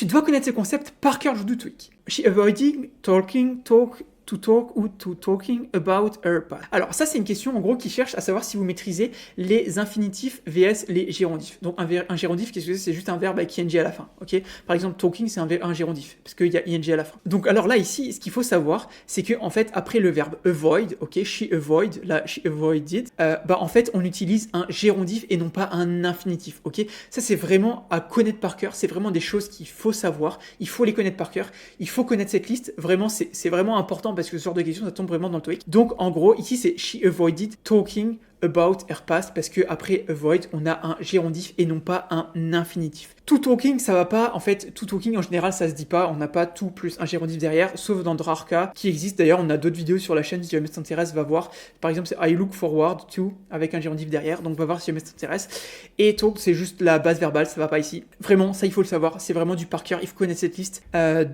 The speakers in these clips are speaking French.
tu dois connaître ce concept par cœur du TOEIC. She avoiding talking, to talk ou to talking about her past. Alors ça c'est une question en gros qui cherche à savoir si vous maîtrisez les infinitifs vs les gérondifs. Donc un gérondif, qu'est-ce que c'est juste un verbe avec ing à la fin. Ok. Par exemple talking c'est un gérondif parce qu'il y a ing à la fin. Donc alors là ici ce qu'il faut savoir c'est que en fait après le verbe avoid, ok, she avoid, là she avoided, en fait on utilise un gérondif et non pas un infinitif. Ok. Ça c'est vraiment à connaître par cœur. C'est vraiment des choses qu'il faut savoir. Il faut les connaître par cœur. Il faut connaître cette liste. Vraiment c'est vraiment important parce que ce genre de questions, ça tombe vraiment dans le TOEIC. Donc, en gros, ici, c'est she avoided talking about her past parce que après avoid, on a un gérondif et non pas un infinitif. To talking, ça va pas. En fait, to talking, en général, ça se dit pas. On n'a pas tout plus un gérondif derrière, sauf dans de rares cas qui existent. D'ailleurs, on a d'autres vidéos sur la chaîne. Si jamais ça t'intéresse, va voir. Par exemple, c'est I look forward to avec un gérondif derrière. Donc, va voir si jamais ça t'intéresse. Et talk, c'est juste la base verbale. Ça va pas ici. Vraiment, ça, il faut le savoir. C'est vraiment du par cœur. Il faut connaître cette liste.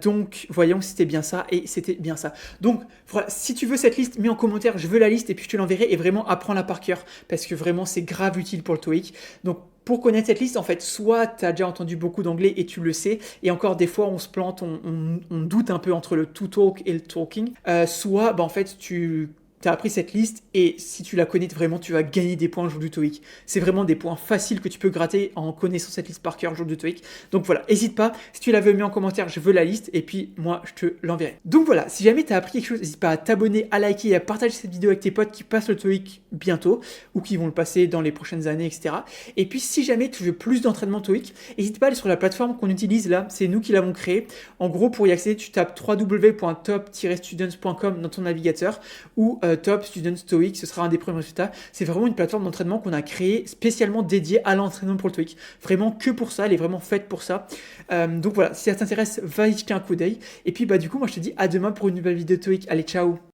Donc, voyons si c'était bien ça. Et c'était bien ça. Donc, voilà. Si tu veux cette liste, mets en commentaire. Je veux la liste et puis je te l'enverrai. Et vraiment, apprends-la par cœur parce que vraiment, c'est grave utile pour le TOEIC. Donc, pour connaître cette liste, en fait, soit tu as déjà entendu beaucoup d'anglais et tu le sais, et encore des fois on se plante, on doute un peu entre le to talk et le talking, soit en fait tu as appris cette liste et si tu la connais vraiment, tu vas gagner des points le jour du TOEIC. C'est vraiment des points faciles que tu peux gratter en connaissant cette liste par cœur le jour du TOEIC. Donc voilà, n'hésite pas, si tu la veux, mets en commentaire, je veux la liste et puis moi je te l'enverrai. Donc voilà, si jamais tu as appris quelque chose, n'hésite pas à t'abonner, à liker et à partager cette vidéo avec tes potes qui passent le TOEIC bientôt ou qui vont le passer dans les prochaines années, etc. Et puis si jamais tu veux plus d'entraînement TOEIC, n'hésite pas à aller sur la plateforme qu'on utilise là, c'est nous qui l'avons créée. En gros, pour y accéder, tu tapes www.top-students.com dans ton navigateur ou Top Students TOEIC, ce sera un des premiers résultats. C'est vraiment une plateforme d'entraînement qu'on a créée spécialement dédiée à l'entraînement pour le TOEIC. Vraiment que pour ça, elle est vraiment faite pour ça. Donc voilà, si ça t'intéresse, va y jeter un coup d'œil. Et puis du coup, moi je te dis à demain pour une nouvelle vidéo TOEIC. Allez, ciao!